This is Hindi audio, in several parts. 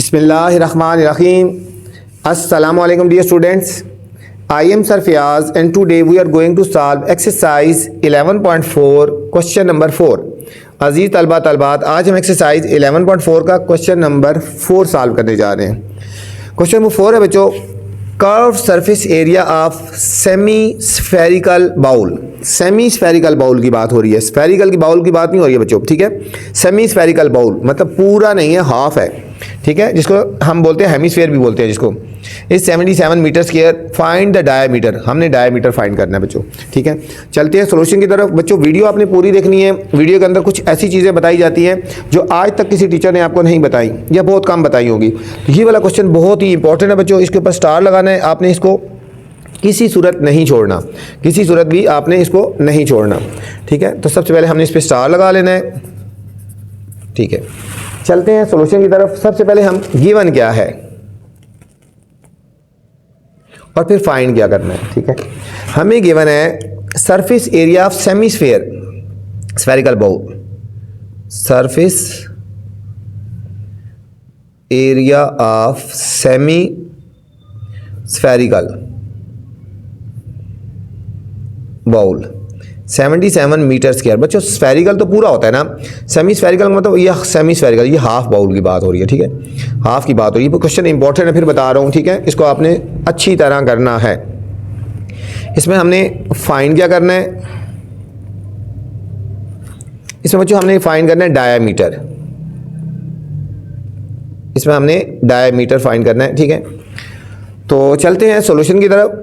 Bismillahirrahmanirrahim. Assalamu alaikum dear students. I am Sir Fiaz and today we are going to solve exercise 11.4 question number 4. अजीज़ तलबा तलबात, आज हम एक्सरसाइज 11.4 का क्वेश्चन नंबर 4 सॉल्व करने जा रहे हैं। क्वेश्चन नंबर 4 है बच्चों, curve surface area of semi spherical bowl. Semi spherical bowl की बात हो रही है, स्फेरिकल की बाउल की बात नहीं हो रही है बच्चों, ठीक है। सेमी स्फेरिकल बाउल मतलब पूरा नहीं है, हाफ है, ठीक है, जिसको हम बोलते हैं हेमिस्फीयर भी बोलते हैं जिसको। इस 77 metre square, find the diameter, हमने डायमीटर फाइंड करना है बच्चों, ठीक है। चलते हैं सोल्यूशन की तरफ। बच्चों वीडियो आपने पूरी देखनी है, वीडियो के अंदर कुछ ऐसी चीज़ें बताई जाती हैं जो आज तक किसी टीचर ने आपको नहीं बताई या बहुत कम बताई होगी। तो ये वाला क्वेश्चन बहुत ही इंपॉर्टेंट है बच्चों, इसके ऊपर स्टार लगाना है आपने, इसको किसी सूरत नहीं छोड़ना, किसी सूरत भी आपने इसको नहीं छोड़ना, ठीक है। तो सबसे पहले हमने इस पर स्टार लगा लेना है, ठीक है। चलते हैं सॉल्यूशन की तरफ। सबसे पहले हम गिवन क्या है और फिर फाइंड क्या करना है, ठीक है। हमें गिवन है surface area of semi spherical bowl, surface area of semi spherical bowl 77 metre square. बच्चों स्फेरिकल तो पूरा होता है ना, सेमी स्फेरिकल मतलब ये सेमी स्फेरिकल, ये हाफ बाउल की बात हो रही है, ठीक है, हाफ की बात हो रही है। क्वेश्चन इंपॉर्टेंट है, फिर बता रहा हूँ, ठीक है। इसको आपने अच्छी तरह करना है। इसमें हमने फाइंड क्या करना है, इसमें बच्चों हमने फाइंड करना है डायामीटर, इसमें हमने डायामीटर फाइंड करना है, ठीक है। तो चलते हैं सॉल्यूशन की तरफ।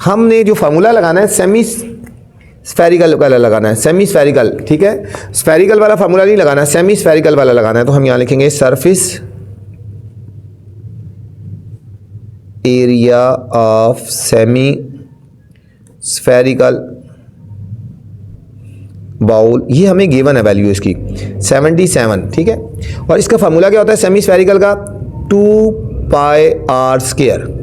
हमने जो फार्मूला लगाना है सेमी स्फेरिकल वाला लगाना है, सेमी स्फेरिकल, ठीक है। स्फेरिकल वाला फार्मूला नहीं लगाना है, सेमी स्फेरिकल वाला लगाना है। तो हम यहां लिखेंगे surface area of semi spherical bowl, ये हमें गिवन है वैल्यू इसकी 77, ठीक है। और इसका फार्मूला क्या होता है सेमी स्फेरिकल का, 2πr²।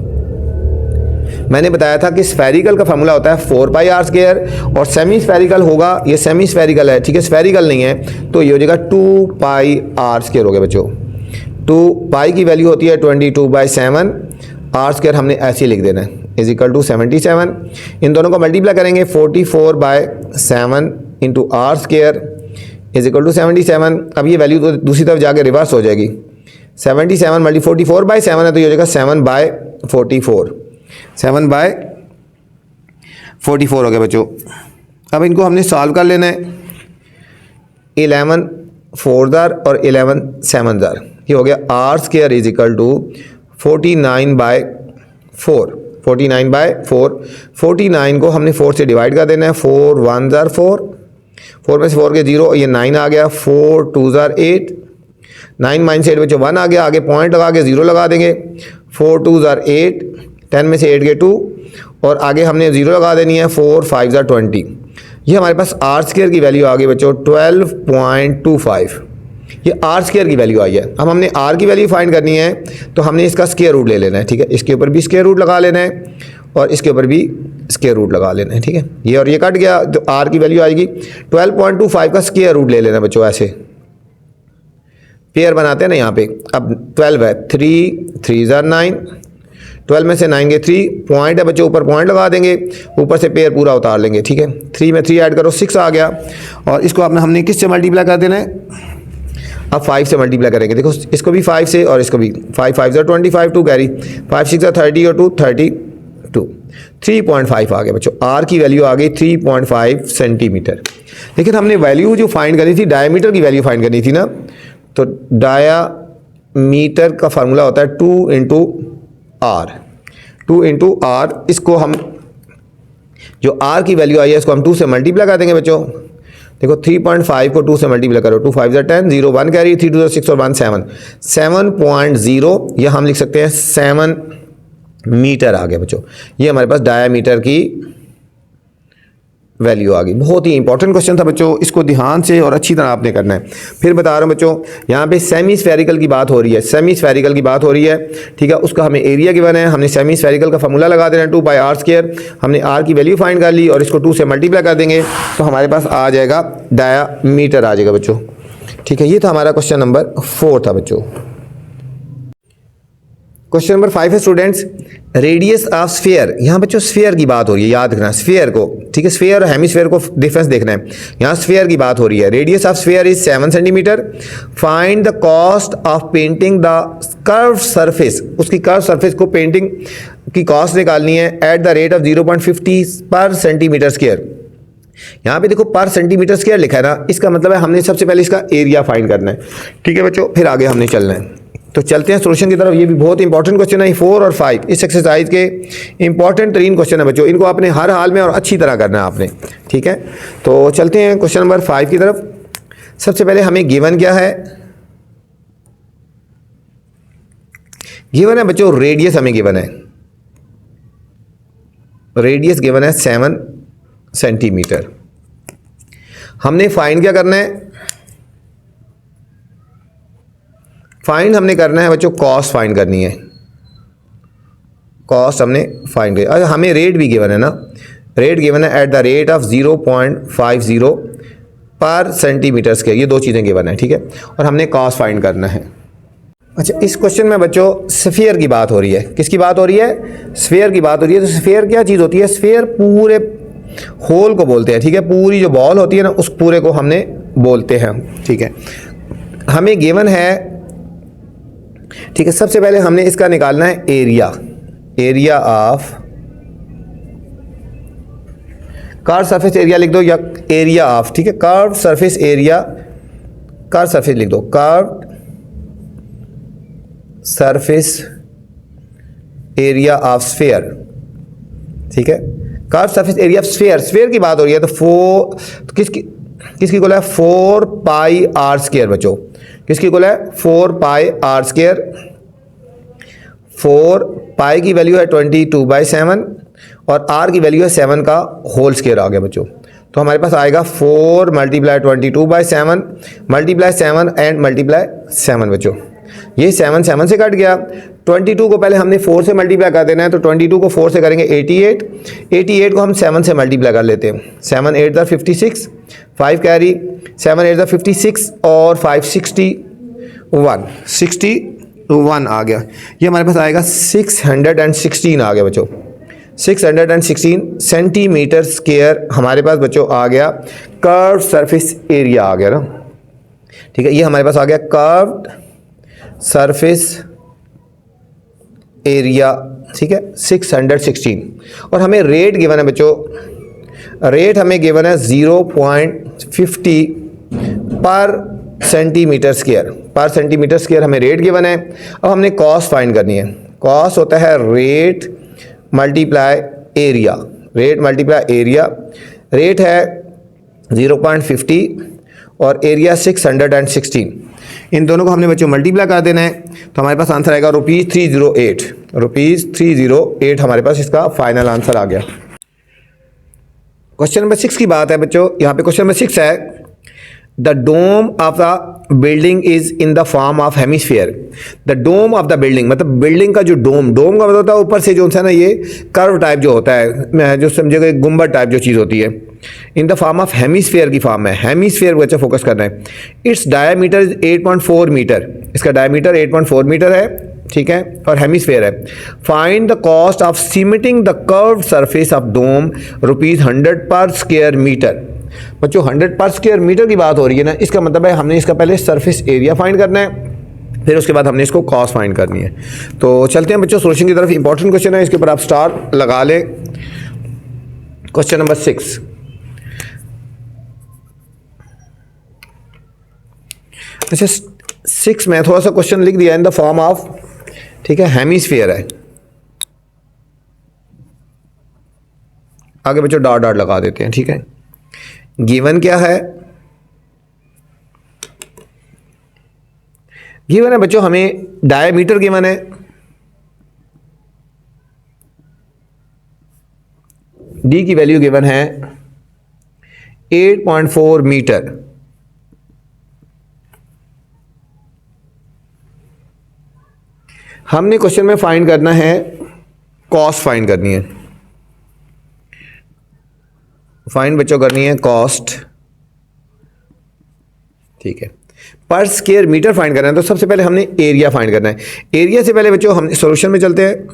मैंने बताया था कि स्फेरिकल का फार्मूला होता है 4πr² और सेमी स्फेरिकल होगा, ये सेमी स्फेरिकल है, ठीक है, स्फेरिकल नहीं है, तो ये हो जाएगा 2πr² हो गया बच्चों। 2π की वैल्यू होती है 22/7, r² हमने ऐसे ही लिख देना है, इज इक्वल टू 77। इन दोनों को मल्टीप्लाई करेंगे, 44/7 into r² is equal to 77। अब ये वैल्यू तो दूसरी तरफ जाके रिवर्स हो जाएगी, 77 मल्टी 44/7 है, तो ये हो जाएगा 7/44, 7/44 हो गया बच्चों। अब इनको हमने सॉल्व कर लेना है, 11 4 और 11 7, ये हो गया r² इज इक्वल टू 49/4, 49/4। 49 को हमने 4 से डिवाइड कर देना है, 4 1 4, 4 में से 4 के 0, ये 9 आ गया, 4 2 8, 9 माइनस 8 बच्चों 1 आ गया, आगे पॉइंट लगा के 0 लगा देंगे, 4 2 8, 10 में से 8 के 2 और आगे हमने 0 लगा देनी है, 4 5 20। ये हमारे पास r² की वैल्यू आ गई बच्चों 12.25, ये r² की वैल्यू आई है। अब हमने r की वैल्यू फाइंड करनी है, तो हमने इसका स्क्वायर रूट ले लेना है, ठीक है। इसके ऊपर भी स्क्वायर रूट लगा लेना है और इसके ऊपर भी स्क्वायर रूट लगा लेना है, ठीक है। ये और ये कट गया, तो r की वैल्यू आएगी 12.25 का स्क्वायर रूट ले लेना बच्चों, ऐसे पेयर बनाते हैं ना यहाँ पे। अब 12 है, 3 3 9, 12 में से 9 के 3, पॉइंट है बच्चों, ऊपर पॉइंट लगा देंगे, ऊपर से पेयर पूरा उतार लेंगे, ठीक है। 3 में 3 ऐड करो, 6 आ गया। और इसको हमने किस से मल्टीप्लाई कर देना है, अब 5 से मल्टीप्लाई करेंगे। देखो इसको भी 5 से और इसको भी 5 5 25, 2 कैरी, 5 6 30 और 2 32, 3.5 आ गया बच्चों। r की वैल्यू आ गई 3.5 सेंटीमीटर। लेकिन हमने वैल्यू जो फाइंड करनी थी, डायमीटर की वैल्यू फाइंड करनी थी ना, तो डायामीटर का फार्मूला होता है 2 इंटू r। इसको हम जो r की वैल्यू आई है इसको हम 2 से मल्टीप्लाई कर देंगे बच्चों। देखो 3.5 को 2 से मल्टीप्लाई करो, 2 5 10, 0 1 कैरी, 3 2 6 और 1 7, 7.0, यह हम लिख सकते हैं 7 मीटर आ गया बच्चों। ये हमारे पास डायामीटर की वैल्यू आ गई। बहुत ही इंपॉर्टेंट क्वेश्चन था बच्चों, इसको ध्यान से और अच्छी तरह आपने करना है। फिर बता रहा हूँ बच्चों, यहाँ पे सेमी स्फेरिकल की बात हो रही है, सेमी स्फेरिकल की बात हो रही है, ठीक है। उसका हमें एरिया गिवन है, हमने सेमी स्फेरिकल का फार्मूला लगा देना है 2πr²। हमने r की वैल्यू फाइंड कर ली और इसको 2 से मल्टीप्लाई कर देंगे, तो हमारे पास आ जाएगा डायामीटर आ जाएगा बच्चों। ठीक है, ये था हमारा क्वेश्चन नंबर 4 था बच्चों। क्वेश्चन नंबर 5 है स्टूडेंट्स, रेडियस ऑफ स्फीयर। यहाँ बच्चों स्फीयर की बात हो रही है, याद रखना स्फीयर को, ठीक है, स्फीयर और हेमिस्फीयर को डिफरेंस देखना है। यहाँ स्फीयर की बात हो रही है। Radius of sphere is 7 centimetre. Find the cost of painting the curve surface. उसकी कर्व सरफेस को पेंटिंग की कॉस्ट निकालनी है एट द रेट ऑफ 0.50 पर सेंटीमीटर स्क्वायर। यहाँ पे देखो पर सेंटीमीटर स्क्वायर लिखा है ना, इसका मतलब है हमने सबसे पहले इसका एरिया फाइंड करना है। ठीक है बच्चों, फिर आगे हमने चलना है। तो चलते हैं सॉल्यूशन की तरफ। ये भी बहुत इंपॉर्टेंट क्वेश्चन है, 4 और 5 इस एक्सरसाइज के इंपॉर्टेंट तरीन क्वेश्चन है बच्चों। इनको आपने हर हाल में और अच्छी तरह करना है आपने, ठीक है। तो चलते हैं क्वेश्चन नंबर 5 की तरफ। सबसे पहले हमें गिवन क्या है, गिवन है बच्चों रेडियस, हमें गिवन है रेडियस गिवन है 7 सेंटीमीटर। हमने फाइंड क्या करना है, फाइंड हमने करना है बच्चों कॉस्ट फाइंड करनी है। कॉस्ट हमने फाइंड कर, अच्छा हमें रेट भी गिवन है ना, रेट गिवन है एट द रेट ऑफ 0.50 पर सेंटीमीटर स्क्वायर। ये दो चीज़ें गिवन है, ठीक है, और हमने कॉस्ट फाइंड करना है। अच्छा इस क्वेश्चन में बच्चों स्फीयर की बात हो रही है। किसकी बात हो रही है, स्फीयर की बात हो रही है। तो स्फीयर क्या चीज़ होती है, स्फीयर पूरे होल को बोलते हैं, ठीक है, पूरी जो बॉल होती है ना उस पूरे को हमने बोलते हैं, ठीक है। हमें गिवन है, ठीक है, सबसे पहले हमने इसका निकालना है area, area of curve surface area लिख दो, या एरिया ऑफ, ठीक है, curve surface area, curve surface लिख दो, curve surface area of sphere, ठीक है, curve surface area of sphere. Sphere की बात हो रही है तो तो किसकी कुल है 4 पाई आर स्क्वायर बच्चों। किसकी कुल है 4 पाई आर स्क्वायर। 4 पाई की वैल्यू है 22/7 और आर की वैल्यू है 7 का होल स्क्वायर आ गया बच्चों। तो हमारे पास आएगा 4 × 22/7 मल्टीप्लाई 7 एंड मल्टीप्लाई 7 बच्चों। ये 7 7 से कट गया। 22 को पहले हमने 4 से मल्टीप्लाई कर देना है, तो 22 को 4 से करेंगे 88, 88 को हम 7 से मल्टीप्लाई कर लेते हैं। 7 8 = 56, 5 कैरी, 7 8 = 56 और 5 61, 61 आ गया। ये हमारे पास आएगा 616 आ गया बच्चों, 616 सेंटीमीटर स्क्वायर हमारे पास बच्चों आ गया। कर्व सरफेस एरिया आ गया ना, ठीक है, ये हमारे पास आ गया कर्व्ड सरफेस एरिया, ठीक है, 616। और हमें रेट गिवन है बच्चों, रेट हमें गिवन है 0.50 पर सेंटीमीटर स्क्वायर, पर सेंटीमीटर स्क्वायर हमें रेट गिवन है। अब हमने कॉस्ट फाइंड करनी है। कॉस्ट होता है rate multiply area, rate multiply area. Rate है 0.50 और एरिया 616। इन दोनों को हमने बच्चों मल्टीप्लाई कर देना है, तो हमारे पास आंसर आएगा ₹308। ₹308 हमारे पास इसका फाइनल आंसर आ गया। क्वेश्चन नंबर 6 की बात है बच्चों। यहाँ पे क्वेश्चन नंबर 6 है, the dome of the building is in the form of hemisphere. The dome of the building मतलब बिल्डिंग का जो डोम, डोम का मतलब होता है ऊपर से जो है ना ये कर्व टाइप जो होता है, जो समझेगा एक गुंबद टाइप जो चीज़ होती है, in the form of hemisphere की फॉर्म है। हेमिस्फीयर को अच्छा फोकस करना है। इट्स डायमीटर इज 8.4 मीटर, इसका डायमीटर 8.4 मीटर है, ठीक है, और हेमिस्फीयर है। Find the cost of cementing the curved surface of dome, ₹100 पर स्क्वायर मीटर। बच्चों 100 पर स्क्वायर मीटर की बात हो रही है ना, इसका मतलब है हमने इसका पहले सरफेस एरिया फाइंड करना है, फिर उसके बाद हमने इसको कॉस्ट फाइंड करनी है। तो चलते हैं बच्चों सॉल्यूशन की तरफ। इंपॉर्टेंट क्वेश्चन है, इसके ऊपर आप स्टार लगा लें। क्वेश्चन नंबर 6, अच्छा 6 में थोड़ा सा क्वेश्चन लिख दिया इन द फॉर्म ऑफ, ठीक है, हेमिस्फीयर है। आगे बच्चों डॉट डॉट लगा देते हैं, ठीक है। गिवन क्या है, गिवन है बच्चों हमें डायमीटर गिवन है, डी की वैल्यू गिवन है 8.4 मीटर। हमने क्वेश्चन में फाइंड करना है, कॉस्ट फाइंड करनी है। फाइंड बच्चों करनी है कॉस्ट, ठीक है। पर स्क्वायर मीटर फाइंड करना है तो सबसे पहले हमने एरिया फाइंड करना है। एरिया से पहले बच्चों हम सॉल्यूशन में चलते हैं।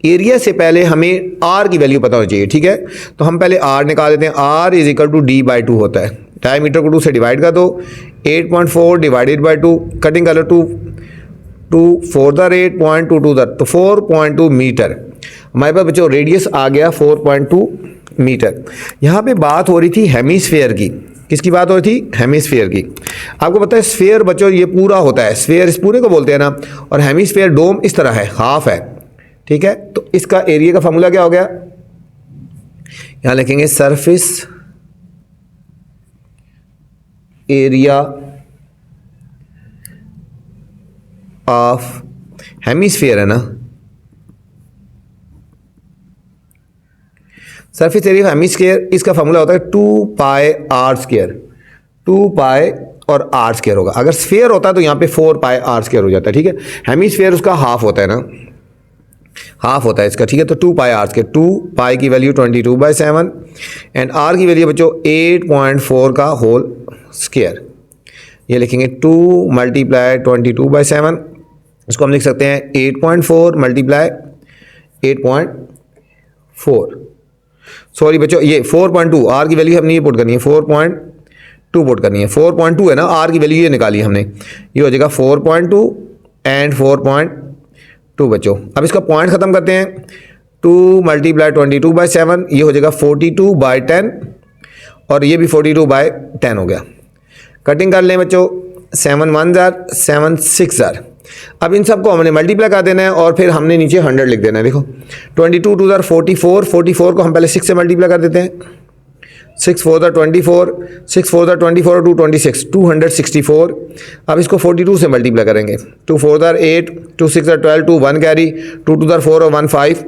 एरिया से पहले हमें आर की वैल्यू पता होनी चाहिए, ठीक है। तो हम पहले आर निकाल देते हैं। R is equal to D by 2 होता है। डायमीटर को 2 से डिवाइड कर दो, 8.4 डिवाइडेड बाई 2, कटिंग कर लो 2 4 दर 8.2 2 दर, तो 4.2 मीटर हमारे पास बच्चों रेडियस आ गया 4.2 मीटर। यहाँ पे बात हो रही थी हेमिस्फीयर की। किसकी बात हो रही थी? हेमिस्फीयर की। आपको पता है स्फीयर बच्चों ये पूरा होता है, स्फीयर इस पूरे को बोलते हैं ना, और हेमिस्फीयर डोम इस तरह है, हाफ है, ठीक है। तो इसका एरिया का फॉर्मूला क्या हो गया? यहां लिखेंगे सरफेस एरिया ऑफ हेमिस्फीयर है ना, सरफेस एरिया ऑफ हेमिस्फीयर, इसका फॉर्मूला होता है 2 पाई आर स्क्वायर। 2 पाई और आर स्क्वायर होगा। अगर स्फीयर होता है तो यहाँ पे 4 पाई आर स्क्वायर हो जाता है, ठीक है। हेमिस्फीयर उसका हाफ होता है ना, हाफ होता है इसका, ठीक है। तो 2 पाई आर स्क्वायर, 2 पाई की वैल्यू 22/7 एंड आर की वैल्यू बच्चों 8.4 का होल स्क्वायर। ये लिखेंगे 2 मल्टीप्लाई 22/7, इसको हम लिख सकते हैं 8.4 मल्टीप्लाई 8.4। सॉरी बच्चों, ये 4.2 आर की वैल्यू हमने ये पुट करनी है, 4.2 पुट करनी है। 4.2 है ना आर की वैल्यू, ये निकाली हमने, ये हो जाएगा 4.2 एंड 4.2 बच्चों। अब इसका पॉइंट खत्म करते हैं, 2 मल्टीप्लाई 22/7, ये हो जाएगा 42/10 और ये भी 42/10 हो गया। कटिंग कर लें बच्चों, 7 1 जार 7 6 जार। अब इन सबको हमने मल्टीप्लाई कर देना है और फिर हमने नीचे 100 लिख देना है। देखो 22 2 जार 44, 44 को हम पहले 6 से मल्टीप्लाई कर देते हैं। 6 4 जार 24, 6 4 जार 24 और 2 26, 264। अब इसको 42 से मल्टीप्लाई करेंगे। 2 4 जार 8, 2 6 जार 12, 2 1 कैरी, 2 2 जार 4 और 1 5,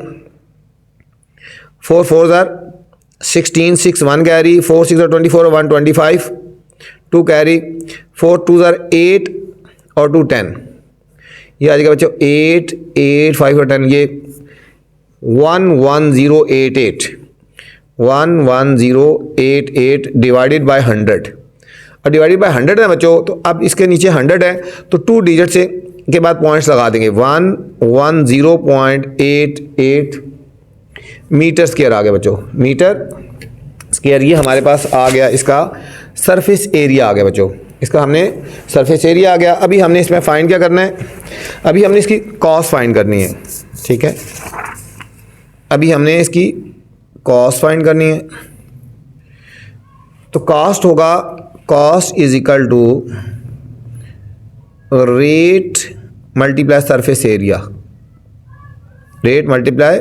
4 4 जार 16, 6 1 कैरी, 4 6 जार 24 और 1 25, 2 कैरी, 4 2 जार 8 और 2 10। ये आ जाएगा बच्चों 8 8 5 और 10, ये 11088 11088 डिवाइडेड बाय 100। और डिवाइडेड बाय 100 है बच्चों, तो अब इसके नीचे 100 है तो 2 डिजिट से के बाद पॉइंट्स लगा देंगे। 110.88 मीटर स्क्वायर आ गया बच्चों, मीटर स्क्वायर। ये हमारे पास आ गया, इसका सरफेस एरिया आ गया बच्चों, इसका हमने सरफेस एरिया आ गया। अभी हमने इसमें फाइंड क्या करना है? अभी हमने इसकी कॉस्ट फाइंड करनी है, ठीक है। अभी हमने इसकी कॉस्ट फाइंड करनी है। तो कॉस्ट होगा, cost is equal to rate multiply surface area, rate multiply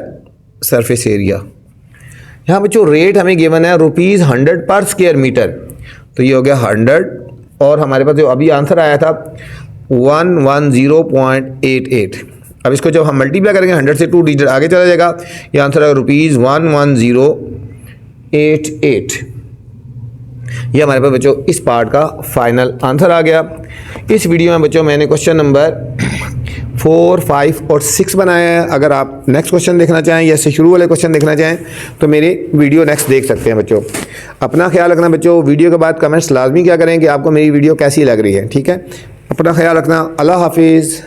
surface area. यहाँ बच्चों रेट हमें गिवन है ₹100 पर स्क्वायर मीटर, तो ये हो गया 100 और हमारे पास जो अभी आंसर आया था 110.88। अब इसको जब हम मल्टीप्लाई करेंगे 100 से 2 डिजिट आगे चला जाएगा, ये आंसर है ₹11088। ये हमारे पास बच्चों इस पार्ट का फाइनल आंसर आ गया। इस वीडियो में बच्चों मैंने क्वेश्चन नंबर 4 5 और 6 बनाया है। अगर आप नेक्स्ट क्वेश्चन देखना चाहें या इससे शुरू वाले क्वेश्चन देखना चाहें तो मेरे वीडियो नेक्स्ट देख सकते हैं बच्चों। अपना ख्याल रखना बच्चों, वीडियो के बाद कमेंट्स लाजमी क्या करें कि आपको मेरी वीडियो कैसी लग रही है, ठीक है। अपना ख्याल रखना, अल्लाह हाफिज़।